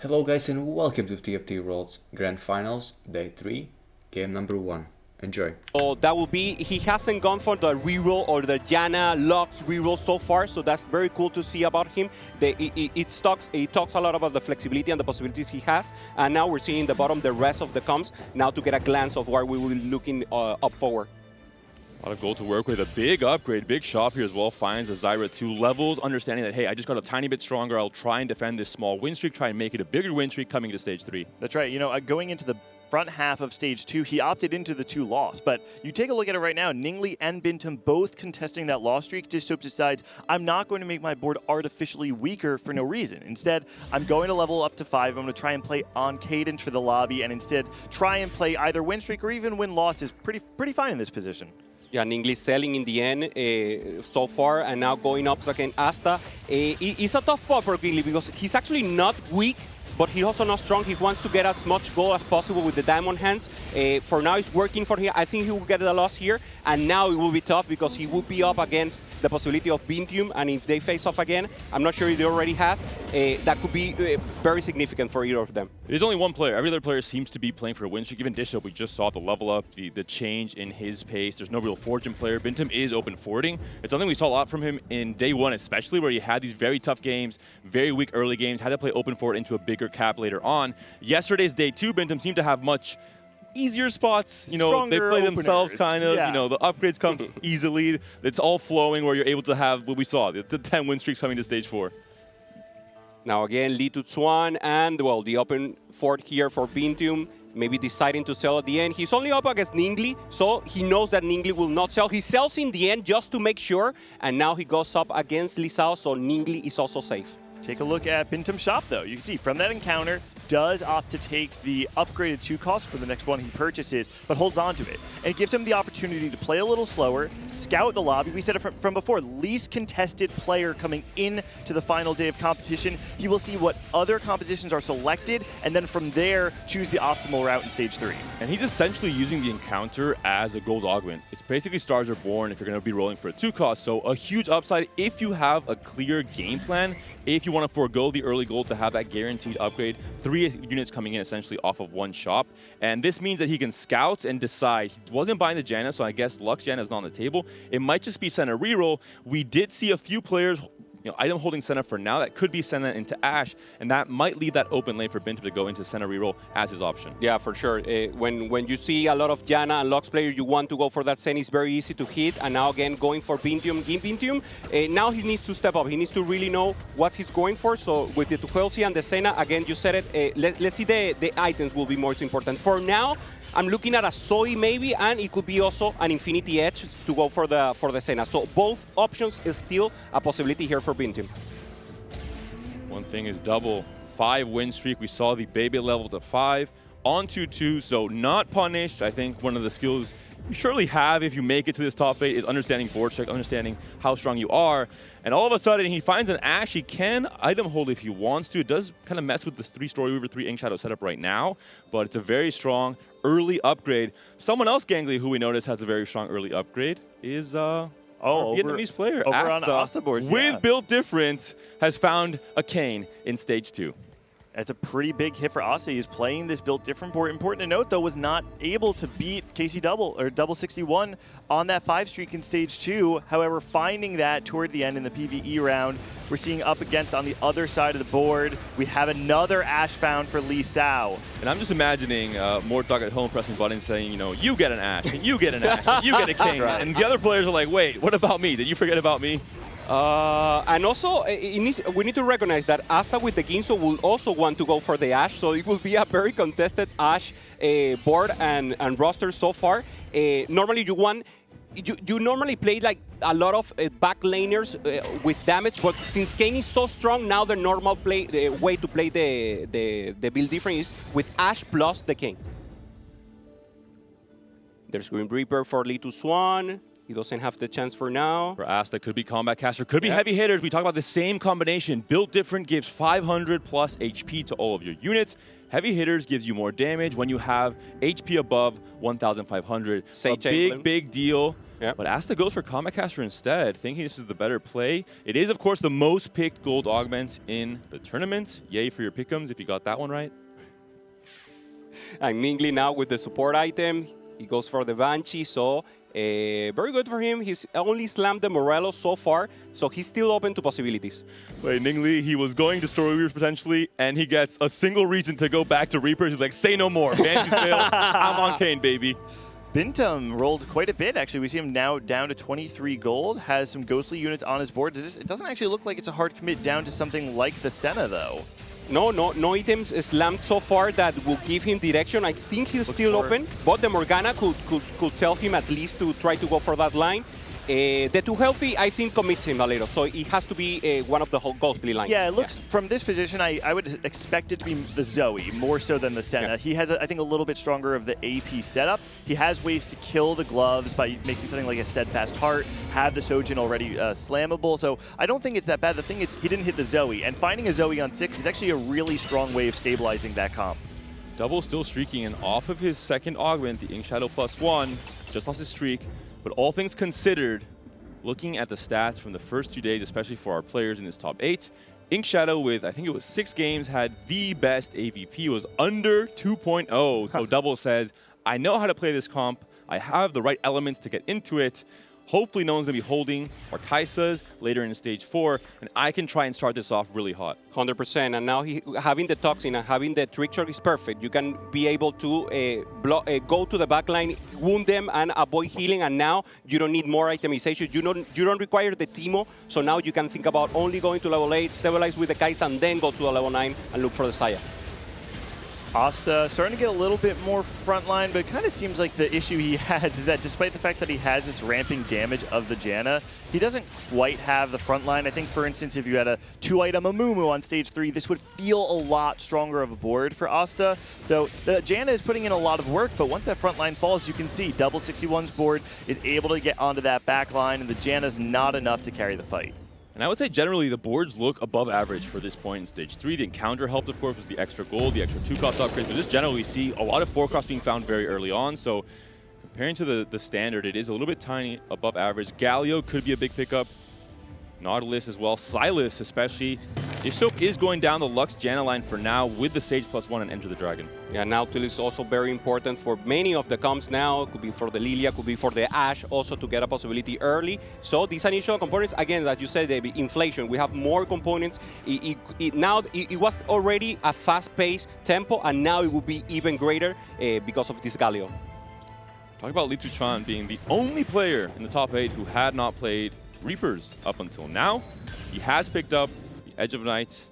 Hello guys and welcome to TFT World's Grand Finals, Day 3, Game number 1. Enjoy. So that will be, he hasn't gone for the reroll or the Janna Lux reroll so far, so that's very cool to see about him. It talks a lot about the flexibility and the possibilities he has, and now we're seeing the bottom the rest of the comps, now to get a glance of where we will be looking up forward. A lot of gold to work with. A big upgrade, big shop here as well. Finds the Zyra 2 levels, understanding that, hey, I just got a tiny bit stronger. I'll try and defend this small win streak, try and make it a bigger win streak coming to stage 3. That's right. You know, going into the front half of stage 2, he opted into the 2 loss. But you take a look at it right now, Ningli and Bintum both contesting that loss streak. Dishsoap decides, I'm not going to make my board artificially weaker for no reason. Instead, I'm going to level up to 5. I'm going to try and play on cadence for the lobby and instead try and play either win streak or even win losses pretty fine in this position. Yeah, Ningli selling in the end so far, and now going up against Asta. It's a tough spot for Ningli because he's actually not weak, but he's also not strong. He wants to get as much gold as possible with the diamond hands. For now, it's working for him. I think he will get the loss here, and now it will be tough because he will be up against the possibility of Bintum, and if they face off again, I'm not sure if they already have, that could be very significant for either of them. There's only one player. Every other player seems to be playing for a win streak. Even Dishsoap, we just saw the level up, the change in his pace. There's no real fortune player. Bintum is open forwarding. It's something we saw a lot from him in day 1, especially where he had these very tough games, very weak early games, had to play open forward into a bigger cap later on. Yesterday's day 2, Bintum seemed to have much easier spots. You know, Stronger they play themselves openers. kind of. Yeah. You know, the upgrades come easily. It's all flowing where you're able to have what we saw, the 10 win streaks coming to stage 4. Now again, Lee Tutswan and, well, the open fort here for Bintum, maybe deciding to sell at the end. He's only up against Ningli, so he knows that Ningli will not sell. He sells in the end just to make sure, and now he goes up against Lisao, so Ningli is also safe. Take a look at Bintum's shop, though. You can see from that encounter, does opt to take the upgraded 2 cost for the next one he purchases, but holds on to it. And it gives him the opportunity to play a little slower, scout the lobby. We said it from before, least contested player coming in to the final day of competition. He will see what other compositions are selected, and then from there, choose the optimal route in stage 3. And he's essentially using the encounter as a gold augment. It's basically Stars Are Born if you're going to be rolling for a 2 cost, so a huge upside if you have a clear game plan, if you want to forego the early gold to have that guaranteed upgrade. 3 units coming in essentially off of 1 shop. And this means that he can scout and decide. He wasn't buying the Janna, so I guess Lux Janna is not on the table. It might just be Senna reroll. We did see a few players, you know, item holding Senna for now. That could be Senna into Ashe, and that might leave that open lane for Bintum to go into Senna reroll as his option. Yeah, for sure. When you see a lot of Janna and Lux players, you want to go for that Zen. It's very easy to hit, and now again going for Bintum. Now he needs to step up. He needs to really know what he's going for. So with the Tuhelsi and the Senna, again, you said it. Let's see the items will be most important. For now, I'm looking at a Zoe maybe, and it could be also an Infinity Edge to go for the Senna. So both options is still a possibility here for Bintum. One thing is double 5 win streak. We saw the baby level to 5 on 2-2, so not punished. I think one of the skills you surely have if you make it to this top 8 is understanding board check, understanding how strong you are. And all of a sudden, he finds an Ashe. He can item hold if he wants to. It does kind of mess with the 3 Story Weaver, 3 Inkshadow setup right now, but it's a very strong early upgrade. Someone else, Gangly, who we notice has a very strong early upgrade is Vietnamese player, over Asta, on Asta board, with yeah. Built Different, has found a Kane in stage 2. That's a pretty big hit for Asa. He's playing this Built Different board. Important to note, though, was not able to beat KC Double 61 on that 5 streak in stage 2. However, finding that toward the end in the PvE round, we're seeing up against on the other side of the board, we have another Ashe found for Lee Sao. And I'm just imagining Mortdog at home pressing buttons saying, you know, you get an Ashe, and you get an Ashe, and you get a King. Right. And the other players are like, wait, what about me? Did you forget about me? And also, we need to recognize that Asta with the Ginso will also want to go for the Ashe, so it will be a very contested Ashe board and roster so far. Normally, you normally play like a lot of back laners with damage, but since Kane is so strong, now the normal way to play the build different is with Ashe plus the King. There's Grim Reaper for Lee Tutswan. He doesn't have the chance for now. For Asta, could be Combat Caster, could be Heavy Hitters. We talk about the same combination. Built Different gives 500 plus HP to all of your units. Heavy Hitters gives you more damage when you have HP above 1,500. A big deal. Yep. But Asta goes for Combat Caster instead, thinking this is the better play. It is, of course, the most picked gold augment in the tournament. Yay for your pick'ems if you got that one right. And Ningli now with the support item, he goes for the Banshee, so very good for him. He's only slammed the Morelos so far, so he's still open to possibilities. Wait, Ningli, he was going to Story Reapers potentially, and he gets a single reason to go back to Reapers. He's like, say no more. Banshees fail. I'm on Kane, baby. Bintum rolled quite a bit, actually. We see him now down to 23 gold, has some ghostly units on his board. It doesn't actually look like it's a hard commit down to something like the Senna, though. No items slammed so far that will give him direction. I think he's still open, but the Morgana could tell him at least to try to go for that line. The too healthy, I think, commits him a little, so it has to be one of the whole ghostly lines. Yeah, it looks, from this position, I would expect it to be the Zoe, more so than the Senna. Yeah. He has, I think, a little bit stronger of the AP setup. He has ways to kill the gloves by making something like a Steadfast Heart, have the Sojin already slammable, so I don't think it's that bad. The thing is, he didn't hit the Zoe, and finding a Zoe on 6 is actually a really strong way of stabilizing that comp. Double still streaking, and off of his second augment, the Inkshadow +1, just lost his streak. But all things considered, looking at the stats from the first 2 days, especially for our players in this top 8, Inkshadow with, I think it was 6 games, had the best AVP, was under 2.0. So Double says, I know how to play this comp. I have the right elements to get into it. Hopefully no one's going to be holding our Kaisas later in stage 4, and I can try and start this off really hot. 100%, and now having the Toxin and having the Trick Shot is perfect. You can be able to go to the backline, wound them, and avoid healing, and now you don't need more itemization. You don't require the Teemo, so now you can think about only going to level 8, stabilize with the Kaisa, and then go to a level 9 and look for the Saya. Asta starting to get a little bit more frontline, but it kind of seems like the issue he has is that despite the fact that he has this ramping damage of the Janna, he doesn't quite have the frontline. I think, for instance, if you had a 2-item Amumu on stage 3, this would feel a lot stronger of a board for Asta. So the Janna is putting in a lot of work, but once that frontline falls, you can see Double 61's board is able to get onto that back line, and the Janna's not enough to carry the fight. And I would say generally the boards look above average for this point in stage 3. The encounter helped, of course, with the extra gold, the extra 2-cost upgrades. But just generally we see a lot of 4-cost being found very early on. So comparing to the standard, it is a little bit tiny above average. Galio could be a big pickup. Nautilus as well. Silas especially. Ishop is going down the Lux Janna line for now with the Sage +1 and Enter the Dragon. Yeah, Nautilus is also very important for many of the comps now. Could be for the Lilia, could be for the Ashe, also to get a possibility early. So these additional components, again, as you said, the inflation. We have more components. Now it was already a fast-paced tempo, and now it will be even greater because of this Galio. Talk about Li Tuchuan being the only player in the top 8 who had not played Reapers up until now. He has picked up the Edge of Night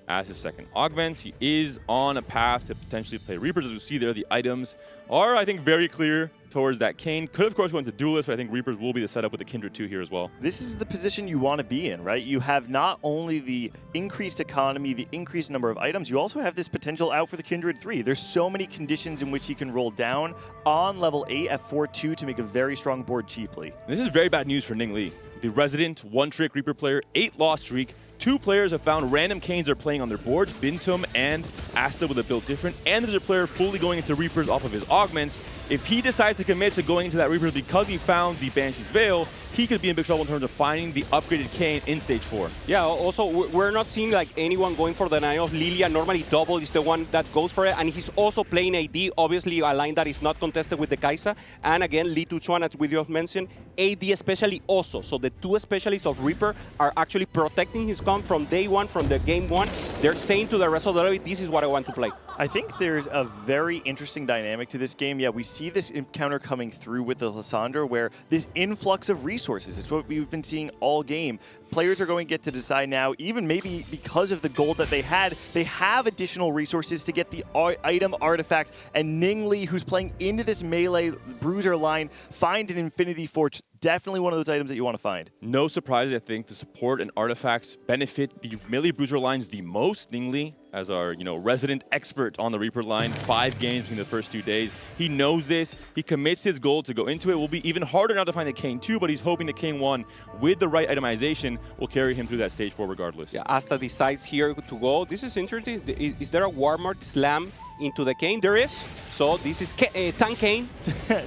as his second augment. He is on a path to potentially play Reapers. As you see there, the items are, I think, very clear towards that Kane. Could, of course, go into Duelist, but I think Reapers will be the setup with the Kindred 2 here as well. This is the position you want to be in, right? You have not only the increased economy, the increased number of items, you also have this potential out for the Kindred 3. There's so many conditions in which he can roll down on level 8 at 4-2 to make a very strong board cheaply. And this is very bad news for Ning Li. The resident one-trick Reaper player, 8-loss streak. 2 players have found random Canes are playing on their boards, Bintum and Asta with a build different, and there's a player fully going into Reapers off of his augments. If he decides to commit to going into that Reaper because he found the Banshee's Veil, he could be in big trouble in terms of finding the upgraded Kane in stage 4. Yeah, also, we're not seeing like anyone going for the 9 of Lilia. Normally, Double is the one that goes for it, and he's also playing AD, obviously a line that is not contested with the Kaisa. And again, Li Tuchuan, as we just mentioned, AD especially also. So the 2 specialists of Reaper are actually protecting his comp from day 1, from the game 1. They're saying to the rest of the lobby, this is what I want to play. I think there's a very interesting dynamic to this game. Yeah, we see this encounter coming through with the Lissandra, where this influx of resources, it's what we've been seeing all game. Players are going to get to decide now, even maybe because of the gold that they have additional resources to get the item artifacts, and Ning Li, who's playing into this melee bruiser line, find an Infinity Forge. Definitely one of those items that you want to find. No surprise, I think the support and artifacts benefit the melee bruiser lines the most. Ning Li, as our resident expert on the Reaper line, 5 games between the first 2 days. He knows this. He commits his goal to go into it. It will be even harder now to find the Kane 2, but he's hoping the Kane 1 with the right itemization will carry him through that stage 4 regardless. Yeah, Asta decides here to go. This is interesting. Is there a Warmark slam into the Kane? There is. So this is Tank Kane.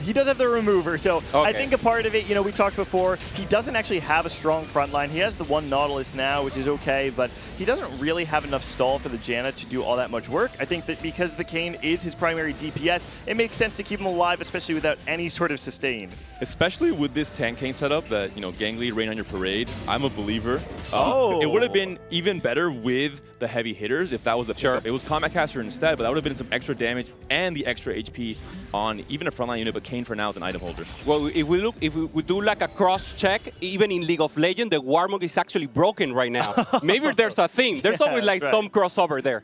He does have the remover, so I Okay. think a part of it, we talked before, he doesn't actually have a strong front line. He has the one Nautilus now, which is okay, but he doesn't really have enough stall for the Janna to do all that much work. I think that because the Kane is his primary DPS, it makes sense to keep him alive, especially without any sort of sustain. Especially with this Tank Kane setup that, gang lead, rain on your parade, I'm a believer. Oh. It would have been even better with the heavy hitters if that was the pickup. It was Combat Caster instead, but that would have been some extra damage and the extra HP on even a frontline unit, but Kane for now is an item holder. Well, if we do like a cross check, even in League of Legends, the Warmog is actually broken right now. Maybe there's a thing. There's always like right. some crossover there.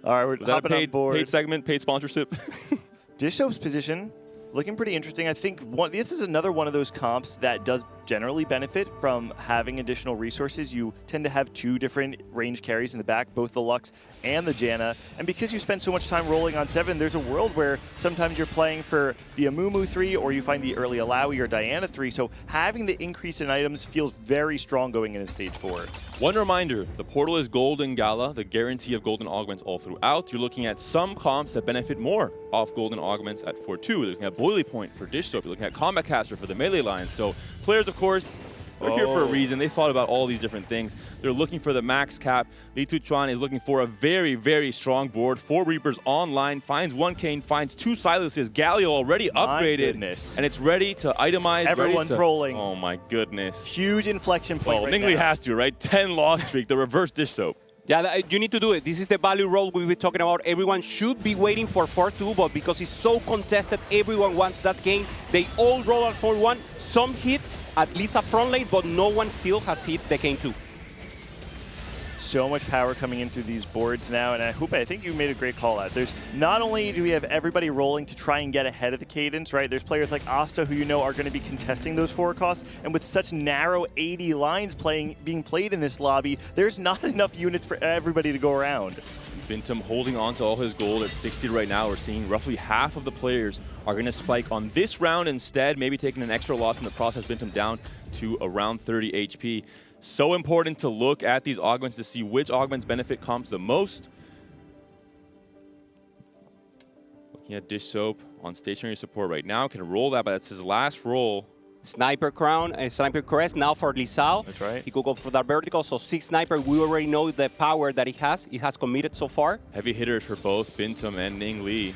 All right, we're Was that a hopping on board. paid segment, paid sponsorship? Dish Soap's position looking pretty interesting. I think this is another one of those comps that does generally benefit from having additional resources. You tend to have two different range carries in the back, both the Lux and the Janna. And because you spend so much time rolling on 7, there's a world where sometimes you're playing for the Amumu 3 or you find the early Alawi or Diana 3. So having the increase in items feels very strong going into Stage 4. One reminder, the portal is Golden Gala, the guarantee of golden augments all throughout. You're looking at some comps that benefit more off golden augments at 4-2. You're looking at Boilie Point for Dish Soap. You're looking at Combat Caster for the melee line. So players, of course, are here for a reason. They thought about all these different things. They're looking for the max cap. Li Tuchuan is looking for a very, very strong board. 4 Reapers online, finds 1 Kane, finds 2 Silences. Galio already upgraded. Goodness. And it's ready to itemize. Everyone's trolling. Oh my goodness. Huge inflection point right Ningley now. has to, right? 10 loss streak, the reverse Dish Soap. Yeah, you need to do it. This is the value roll we've been talking about. Everyone should be waiting for 4-2, but because it's so contested, everyone wants that game. They all roll at 4-1. Some hit at least a front lane, but no one still has hit the Kane 2. So much power coming in through these boards now, and I think you made a great call out. There's not only do we have everybody rolling to try and get ahead of the cadence, right? There's players like Asta who are going to be contesting those 4 costs, and with such narrow 80 lines being played in this lobby, there's not enough units for everybody to go around. Bintum holding on to all his gold at 60 right now. We're seeing roughly half of the players are going to spike on this round instead, maybe taking an extra loss in the process. Bintum down to around 30 HP. So important to look at these augments to see which augments benefit comps the most. Looking at Dish Soap on stationary support right now. Can roll that, but that's his last roll. Sniper crown, Sniper crest now for Lisao. That's right. He could go for that vertical, so 6 sniper, we already know the power that he has. He has committed so far. Heavy hitters for both Bintum and Ning Li.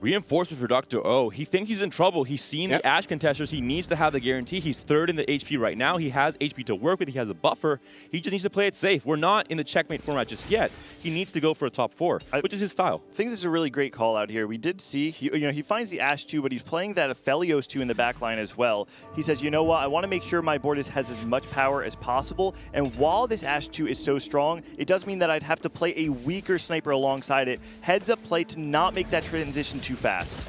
Reinforcement for Dr. O. He thinks he's in trouble. He's seen the Ashe contesters. He needs to have the guarantee. He's 3rd in the HP right now. He has HP to work with. He has a buffer. He just needs to play it safe. We're not in the checkmate format just yet. He needs to go for a top 4, which is his style. I think this is a really great call out here. We did see, he finds the Ashe 2, but he's playing that Aphelios 2 in the back line as well. He says, you know what, I want to make sure my board has as much power as possible. And while this Ashe 2 is so strong, it does mean that I'd have to play a weaker sniper alongside it. Heads up play to not make that transition too fast.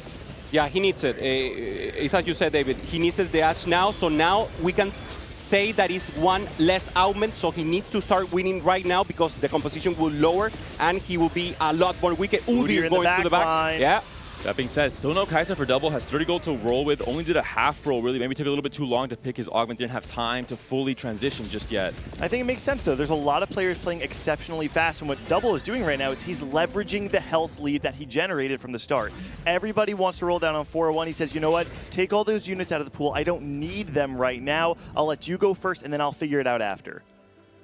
Yeah, he needs it. It's as you said, David. He needs the Ashe now, so now we can say that is 1 less augment, so he needs to start winning right now because the composition will lower and he will be a lot more wicked. Udyr going to the back. Line. Yeah. That being said, still no Kaisa for double, has 30 gold to roll with, only did a half roll really, maybe took a little bit too long to pick his augment, didn't have time to fully transition just yet. I think it makes sense though. There's a lot of players playing exceptionally fast, and what Double is doing right now is he's leveraging the health lead that he generated from the start. Everybody wants to roll down on 401. He says, you know what, take all those units out of the pool. I don't need them right now. I'll let you go first and then I'll figure it out after.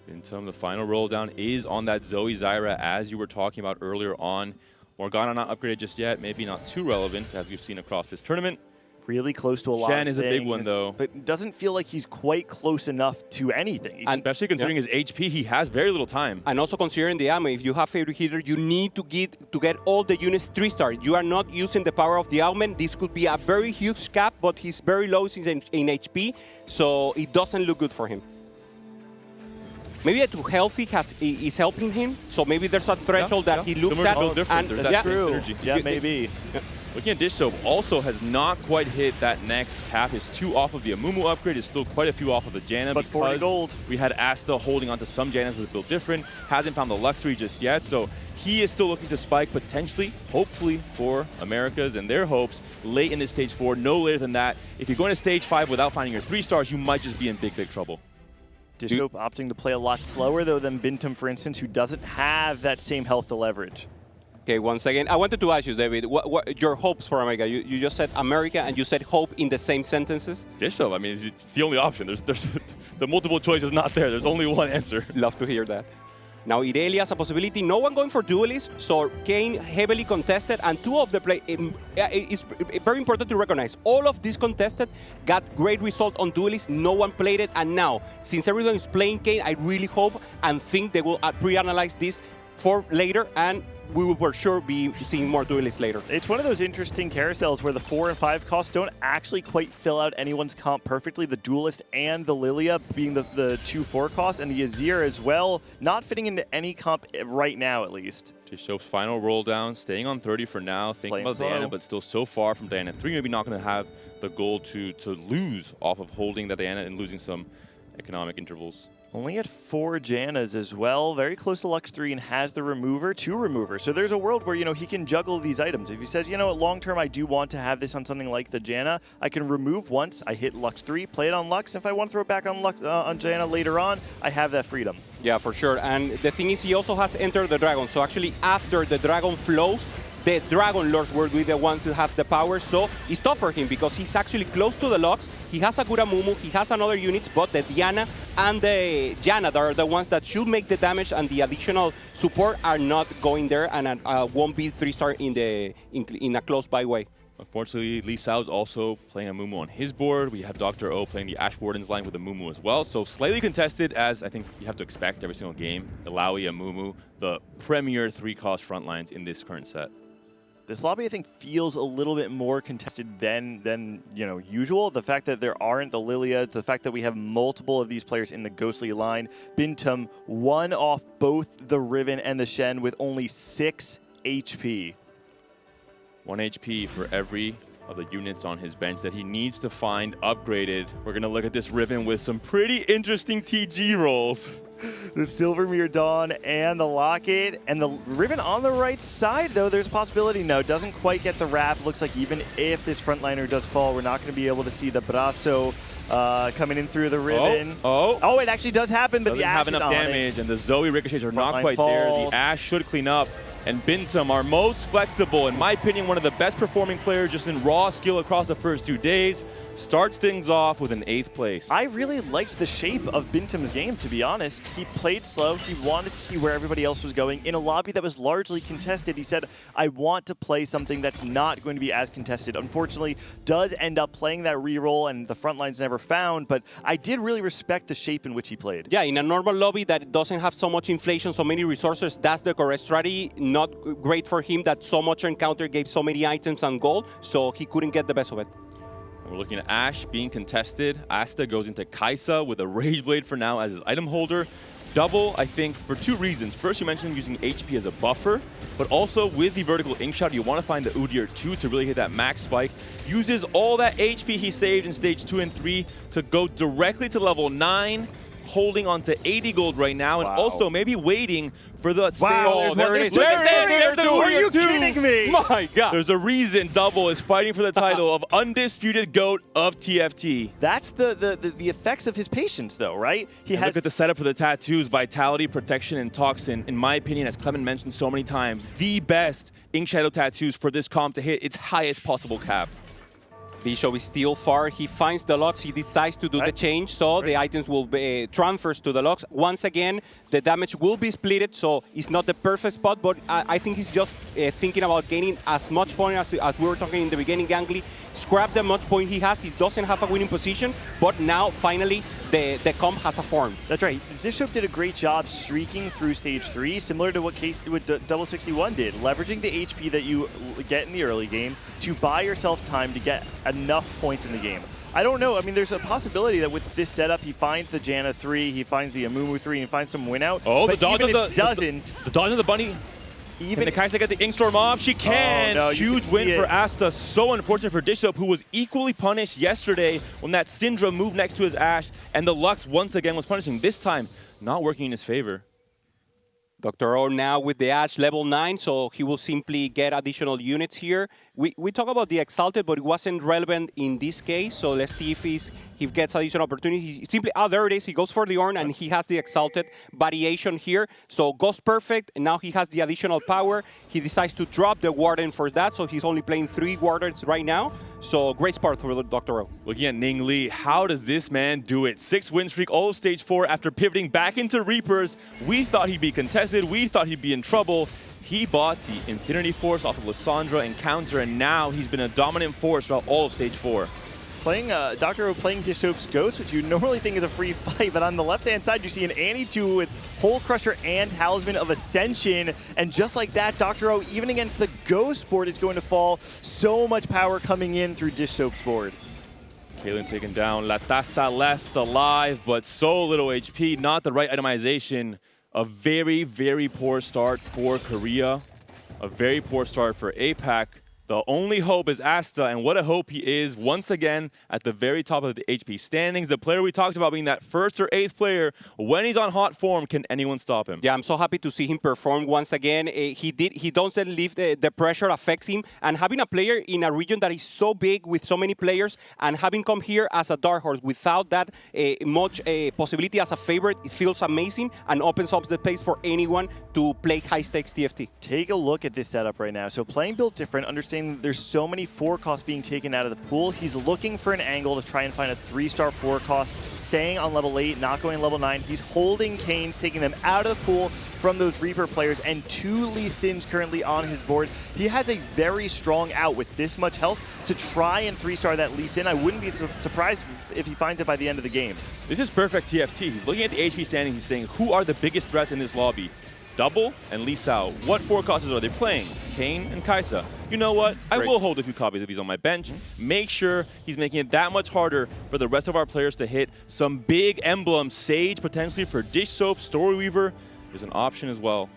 Bintum, the final roll down is on that Zoe Zyra as you were talking about earlier on. Morgana not upgraded just yet, maybe not too relevant as we've seen across this tournament. Really close to a lot Shen of is a things, big one though. But doesn't feel like he's quite close enough to anything. And especially considering his HP, he has very little time. And also considering the ammo, if you have favorite hitter, you need to get all the units 3-star. You are not using the power of the augment. This could be a very huge cap, but he's very low in HP, so it doesn't look good for him. Maybe a too healthy is helping him, so maybe there's a threshold that he looks at. And That's true. Yeah, maybe. Looking at Dish Soap, also has not quite hit that next cap. His 2 off of the Amumu upgrade, is still quite a few off of the Janna. But 40 gold. We had Asta holding onto some Jannas with a build different. Hasn't found the Luxury just yet, so he is still looking to spike potentially, hopefully, for Americas and their hopes late in this stage 4. No later than that. If you're going to stage 5 without finding your 3 stars, you might just be in big, big trouble. Dish Soap opting to play a lot slower, though, than Bintum, for instance, who doesn't have that same health to leverage. Okay, once again, I wanted to ask you, David, what your hopes for America? You just said America and you said hope in the same sentences? Disho, I mean, it's the only option. There's the multiple choice is not there. There's only one answer. Love to hear that. Now, Irelia is a possibility. No one going for duelists, so Kane heavily contested, and two of the play. It's very important to recognize all of these contested got great result on duelists. No one played it, and now, since everyone is playing Kane, I really hope and think they will pre-analyze this for later, and we will for sure be seeing more duelists later. It's one of those interesting carousels where the 4 and 5 costs don't actually quite fill out anyone's comp perfectly. The Duelist and the Lilia being the 2 4 costs, and the Azir as well, not fitting into any comp right now at least. Disho's final roll down, staying on 30 for now, thinking about Diana, but still so far from Diana 3. Maybe not going to have the goal to lose off of holding that Diana and losing some economic intervals. Only at 4 Jannas as well, very close to Lux 3, and has the remover, 2 removers. So there's a world where, he can juggle these items. If he says, long term I do want to have this on something like the Janna, I can remove once, I hit Lux 3, play it on Lux. If I want to throw it back on Lux, on Janna later on, I have that freedom. Yeah, for sure. And the thing is, he also has entered the Dragon. So actually, after the Dragon flows, the Dragon Lords will be the one to have the power, so it's tough for him because he's actually close to the Lux. He has a good Amumu, he has another units, but the Diana and the Janna are the ones that should make the damage, and the additional support are not going there, and won't be 3-star in a close-by way. Unfortunately, Lee Sao's also playing a Mumu on his board. We have Dr. O playing the Ash Warden's line with a Mumu as well. So slightly contested, as I think you have to expect every single game. Illaoi and Mumu, the premier 3-cost front lines in this current set. This lobby, I think, feels a little bit more contested than usual. The fact that there aren't the Lilia, the fact that we have multiple of these players in the Ghostly line. Bintum one off both the Riven and the Shen with only 6 HP. 1 HP for every of the units on his bench that he needs to find upgraded. We're going to look at this Riven with some pretty interesting TG rolls. The Silvermere Dawn and the Locket, and the Riven on the right side, though, there's a possibility. No, doesn't quite get the wrap. Looks like even if this frontliner does fall, we're not going to be able to see the Brasso coming in through the Riven. Oh, it actually does happen, but doesn't the Ash have enough damage, and the Zoe ricochets are not quite there. The Ash should clean up. And Bintum, our most flexible, in my opinion, one of the best performing players just in raw skill across the first 2 days, starts things off with an 8th place. I really liked the shape of Bintum's game, to be honest. He played slow. He wanted to see where everybody else was going. In a lobby that was largely contested, he said, I want to play something that's not going to be as contested. Unfortunately, does end up playing that reroll, and the front line's never found, but I did really respect the shape in which he played. Yeah, in a normal lobby that doesn't have so much inflation, so many resources, that's the correct strategy. Not great for him that so much encounter gave so many items and gold, so he couldn't get the best of it. We're looking at Ash being contested. Asta goes into Kaisa with a Rage Blade for now as his item holder. Double, I think, for 2 reasons. First, you mentioned using HP as a buffer, but also with the vertical Inkshot, you want to find the Udyr 2 to really hit that max spike. Uses all that HP he saved in stage 2 and 3 to go directly to level 9, holding on to 80 gold right now, and also maybe waiting for the... Wow, there it is. There's the Are you kidding me? My God. There's a reason Double is fighting for the title of Undisputed GOAT of TFT. That's the effects of his patience, though, right? Look at the setup for the tattoos, Vitality, Protection, and Toxin. In my opinion, as Clement mentioned so many times, the best Inkshadow tattoos for this comp to hit its highest possible cap. Bishop is still far. He finds the Lux. He decides to do the change, so the items will be transfers to the Lux. Once again, the damage will be splitted, so it's not the perfect spot, but I think he's just thinking about gaining as much point as we were talking in the beginning, Gangly. Scrap the much point he has. He doesn't have a winning position, but now, finally, the comp has a form. That's right. Bishop did a great job streaking through stage 3, similar to what Double 61 did, leveraging the HP that you get in the early game to buy yourself time to get enough points in the game. I don't know. I mean, there's a possibility that with this setup, he finds the Janna 3, he finds the Amumu 3, and finds some win out. Oh, but the dodge of the dodge of the bunny. Can the Kaisa get the Inkstorm off? She can! Oh, no, huge win for Asta. So unfortunate for Dishope, who was equally punished yesterday when that Syndra moved next to his Ash, and the Lux once again was punishing. This time, not working in his favor. Dr. O now with the Ash level 9, so he will simply get additional units here. We talk about the Exalted, but it wasn't relevant in this case, so let's see if he gets additional opportunity. He simply, there it is, he goes for the Ornn, and he has the Exalted variation here. So goes perfect, and now he has the additional power. He decides to drop the Warden for that, so he's only playing 3 Wardens right now. So great start for Dr. O. Looking at Ning Lee, how does this man do it? 6 win streak, all of stage 4 after pivoting back into Reapers. We thought he'd be contested, we thought he'd be in trouble. He bought the Infinity Force off of Lissandra and counter, and now he's been a dominant force throughout all of stage 4. Playing Dr. O playing Dish Soap's Ghost, which you normally think is a free fight, but on the left-hand side, you see an Annie 2 with Hole Crusher and Talisman of Ascension, and just like that, Dr. O, even against the Ghost board, is going to fall. So much power coming in through Dish Soap's board. Kalen taken down. La Taza left alive, but so little HP. Not the right itemization. A very, very poor start for Korea. A very poor start for APAC. The only hope is Asta, and what a hope he is, once again, at the very top of the HP standings. The player we talked about being that 1st or 8th player, when he's on hot form, can anyone stop him? Yeah, I'm so happy to see him perform once again. He doesn't leave the pressure affects him, and having a player in a region that is so big with so many players, and having come here as a dark horse without that much possibility as a favorite, it feels amazing and opens up the place for anyone to play high-stakes TFT. Take a look at this setup right now. So playing built different, understanding there's so many 4 costs being taken out of the pool. He's looking for an angle to try and find a 3-star 4 cost, staying on level 8, not going level 9. He's holding Kanes, taking them out of the pool from those Reaper players, and 2 Lee Sins currently on his board. He has a very strong out with this much health to try and 3-star that Lee Sin. I wouldn't be surprised if he finds it by the end of the game. This is perfect TFT. He's looking at the HP standings. He's saying, who are the biggest threats in this lobby? Double and Lee Sao. What 4 costes are they playing? Kane and Kaisa. You know what? I will hold a few copies of these on my bench. Make sure he's making it that much harder for the rest of our players to hit. Some big emblems, Sage potentially for Dish Soap, Storyweaver is an option as well.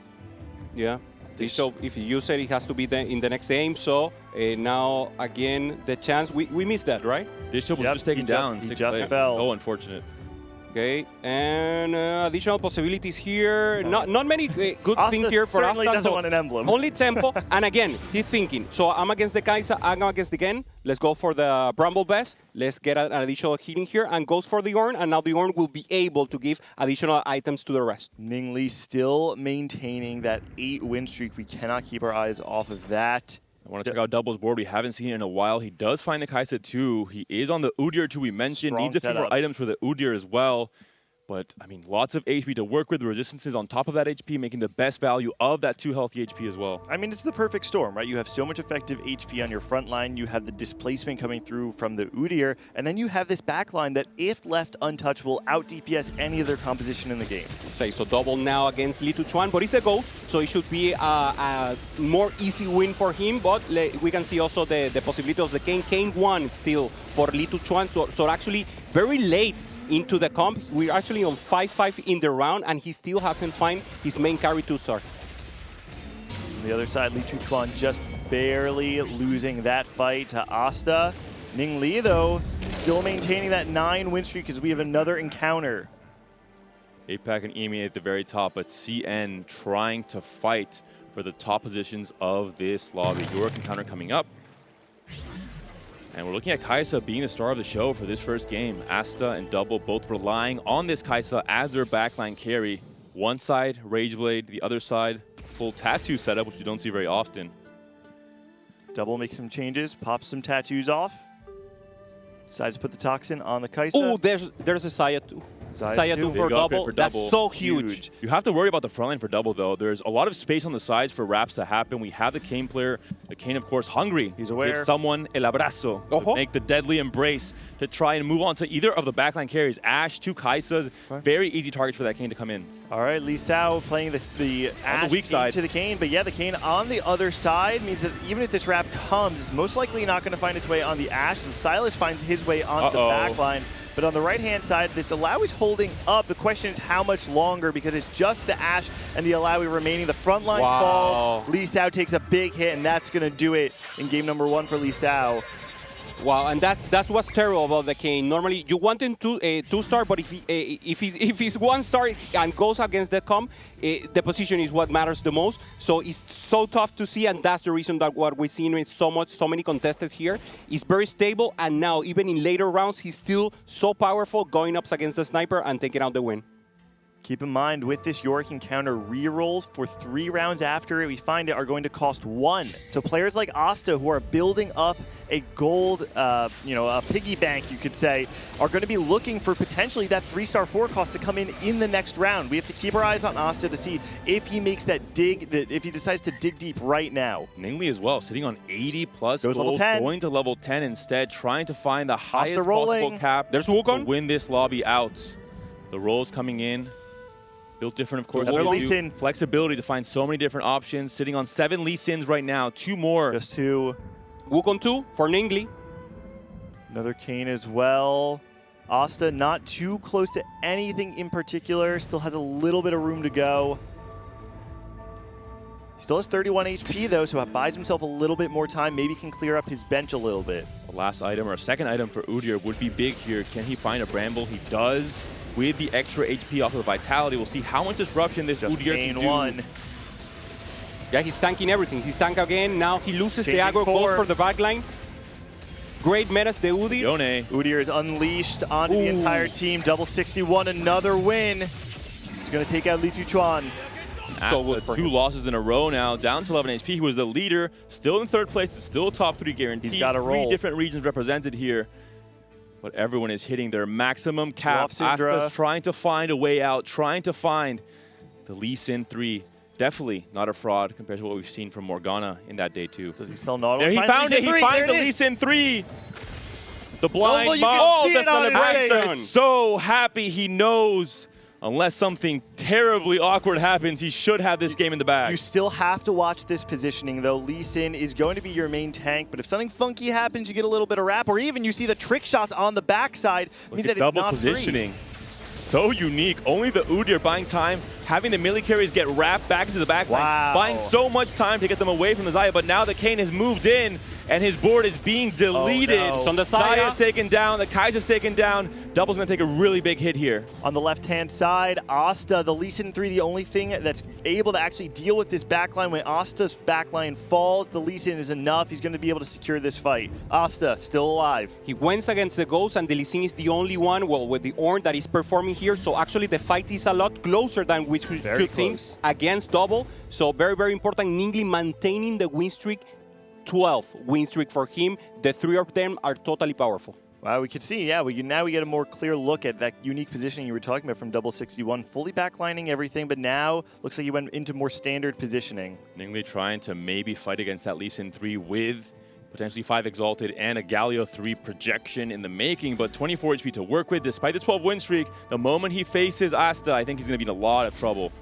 Yeah. Dish Soap, if you use it, it has to be in the next game. So now, again, the chance, we missed that, right? Dish Soap was just taken down. He just fell. Oh, unfortunate. Okay, and additional possibilities here. Not many good Asta things here for certainly Asta. doesn't want an emblem. Only tempo, and again, he's thinking. So I'm against the Kaisa, I'm against the Gen. Let's go for the Bramble Best. Let's get an additional healing here, and goes for the Ornn, and now the Ornn will be able to give additional items to the rest. Ning Lee still maintaining that 8 win streak. We cannot keep our eyes off of that. I want to check out Double's board. We haven't seen it in a while. He does find the Kaisa too. He is on the Udyr too, we mentioned. Strong Needs a few more items for the Udyr as well. But, I mean, lots of HP to work with. Resistances on top of that HP, making the best value of that 2 healthy HP as well. I mean, it's the perfect storm, right? You have so much effective HP on your front line. You have the displacement coming through from the Udyr. And then you have this back line that, if left untouched, will out-DPS any other composition in the game. So Double now against Lee Tuchuan, but it's a Ghost, so it should be a more easy win for him. But we can see also the possibility of the Kane. Kane won still for Lee Tuchuan, so actually very late into the comp. We're actually on 5-5 in the round, and he still hasn't found his main carry 2-star. On the other side, Lee Tuchuan just barely losing that fight to Asta. Ning Lee, though, still maintaining that 9 win streak as we have another encounter. APAC and EME at the very top, but CN trying to fight for the top positions of this lobby. York encounter coming up. And we're looking at Kaisa being the star of the show for this first game. Asta and Double both relying on this Kaisa as their backline carry. One side, Rageblade, the other side, full tattoo setup, which you don't see very often. Double makes some changes, pops some tattoos off. Decides to put the toxin on the Kaisa. Oh, there's a Saya too. Saya 2 for Double. That's so huge. You have to worry about the front line for Double, though. There's a lot of space on the sides for wraps to happen. We have the Kane player. The Kane, of course, hungry. He's aware. Give someone el abrazo. Make the deadly embrace to try and move on to either of the backline carries. Ash, 2 Kaisas. Very easy targets for that Kane to come in. All right, Lee Sao playing the Ash weak side into the Kane. But yeah, the Kane on the other side means that even if this wrap comes, it's most likely not going to find its way on the Ash. And Silas finds his way onto the backline. But on the right-hand side, this Alawi is holding up. The question is how much longer, because it's just the Ash and the Alawi remaining. The front line fall. Lee Sao takes a big hit, and that's going to do it in game number 1 for Lee Sao. Wow, and that's what's terrible about the Kane. Normally, you want him to 2-star, but if he's 1-star and goes against the comp, the position is what matters the most. So it's so tough to see, and that's the reason that what we're seeing is so many contested here. He's very stable, and now even in later rounds, he's still so powerful, going up against the sniper and taking out the win. Keep in mind, with this Yorick encounter, rerolls for 3 rounds after it, we find it, are going to cost 1. So players like Asta, who are building up a gold, a piggy bank, you could say, are going to be looking for potentially that 3-star 4 cost to come in the next round. We have to keep our eyes on Asta to see if he makes that dig, if he decides to dig deep right now. Ningli as well, sitting on 80 plus Goes level gold, 10. going to level 10 instead, trying to find the highest rolling. possible cap There's to Wukong. win this lobby out. The rolls coming in. Built different, of course. Another Lee Sin. Flexibility to find so many different options. Sitting on 7 Lee Sins right now. 2 more. Just 2. Wukong 2 for Ningli. Another Kane as well. Asta not too close to anything in particular. Still has a little bit of room to go. Still has 31 HP though, so it buys himself a little bit more time. Maybe can clear up his bench a little bit. The last item, or second item for Udyr would be big here. Can he find a Bramble? He does. With the extra HP off of the Vitality, we'll see how much disruption this Udyr can do. 1. Yeah, he's tanking everything. He's tank again. Now he loses the Changing aggro, goes for the forms. backline. Great metas, the Udyr. Yone. Udyr is unleashed onto the entire team. Double 61, another win. He's going to take out Li Chuan. So good After for 2 him. losses in a row now, down to 11 HP. He was the leader, still in 3rd place, still top 3 guaranteed. He's gotta roll. 3 different regions represented here. But everyone is hitting their maximum cap. off Syndra. Asta's trying to find a way out, trying to find the Lee Sin 3. Definitely not a fraud compared to what we've seen from Morgana in that day too. Does he still not? There, he found it. He finds the Lee Sin 3. The blind you can mom. see The it on his celebration. face. So happy he knows. Unless something terribly awkward happens, he should have this game in the bag. You still have to watch this positioning, though. Lee Sin is going to be your main tank, but if something funky happens, you get a little bit of wrap, or even you see the trick shots on the backside. It means that it's double not positioning. So unique. Only the Udyr buying time, having the melee carries get wrapped back into the backline, Wow. buying so much time to get them away from the Xayah, but now the Kane has moved in, and his board is being deleted. no. It's on the Xayah. Xayah's taken down, the Kaiser's taken down. Double's going to take a really big hit here. On the left-hand side, Asta, the Lee Sin 3, the only thing that's able to actually deal with this backline. When Asta's backline falls, the Lee Sin is enough. He's going to be able to secure this fight. Asta, still alive. He wins against the Ghost, and the Lee Sin is the only one, well, with the Ornn that is performing here. So actually the fight is a lot closer than we should think against Double. So very, very important. Ningli maintaining the win streak, 12 win streak for him. The 3 of them are totally powerful. Wow, we can see, yeah, now we get a more clear look at that unique positioning you were talking about from Double 61, fully backlining everything, but now looks like he went into more standard positioning. Ningli trying to maybe fight against that Lee Sin 3 with potentially 5 Exalted and a Galio 3 projection in the making, but 24 HP to work with despite the 12 win streak. The moment he faces Asta, I think he's going to be in a lot of trouble.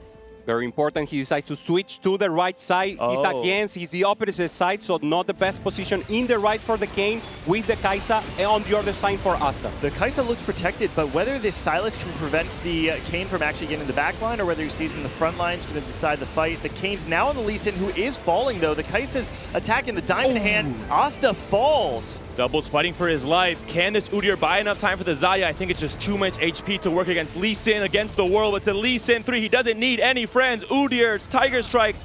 Very important. He decides to switch to the right side. He's the opposite side, so not the best position in the right for the Kane with the Kai'Sa, and on the other side for Asta. The Kai'Sa looks protected, but whether this Sylas can prevent the Kane from actually getting in the back line or whether he stays in the front line is going to decide the fight. The Kane's now on the Lee Sin, who is falling, though. The Kai'Sa's attacking the Diamond Hand. Asta falls. Double's fighting for his life. Can this Udyr buy enough time for the Xayah? I think it's just too much HP to work against Lee Sin, against the world. It's a Lee Sin 3. He doesn't need any friends. Udyr's Tiger Strikes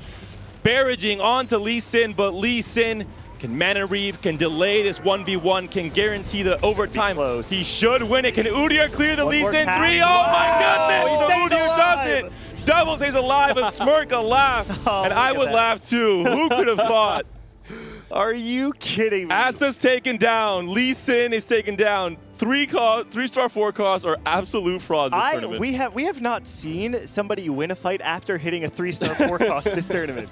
barraging onto Lee Sin, but Lee Sin can mana reave, can delay this 1v1, can guarantee the overtime. He should win it. Can Udyr clear the Lee Sin 3? Oh my goodness! So Udyr does it! Double stays alive, a smirk, a laugh. And I would laugh too. Who could have thought? Are you kidding me? Asta's taken down. Lee Sin is taken down. 3-star 4 costs are absolute frauds this tournament. We have not seen somebody win a fight after hitting a 3-star 4 cost this tournament.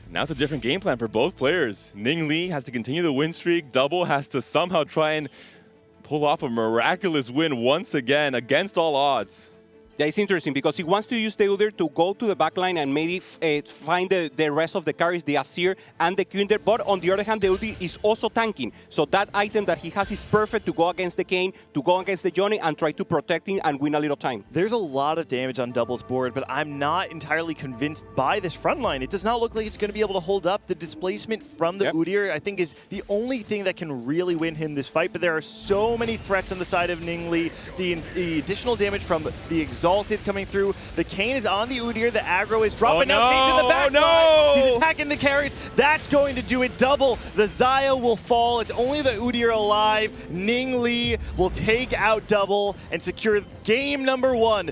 Now it's a different game plan for both players. Ning Lee has to continue the win streak. Double has to somehow try and pull off a miraculous win once again against all odds. Yeah, it's interesting because he wants to use the Udyr to go to the backline and maybe find the rest of the carries, the Azir and the Kunder. But on the other hand, the Udyr is also tanking. So that item that he has is perfect to go against the Kane, to go against the Johnny and try to protect him and win a little time. There's a lot of damage on Double's board, but I'm not entirely convinced by this front line. It does not look like it's going to be able to hold up. The displacement from the Udyr, I think, is the only thing that can really win him this fight. But there are so many threats on the side of Ningli. The additional damage from the Exalted coming through. The Kane is on the Udyr. The aggro is dropping. Now Kane to the back line. He's attacking the carries. That's going to do it. Double. The Xayah will fall. It's only the Udyr alive. Ningli will take out Double and secure game number 1.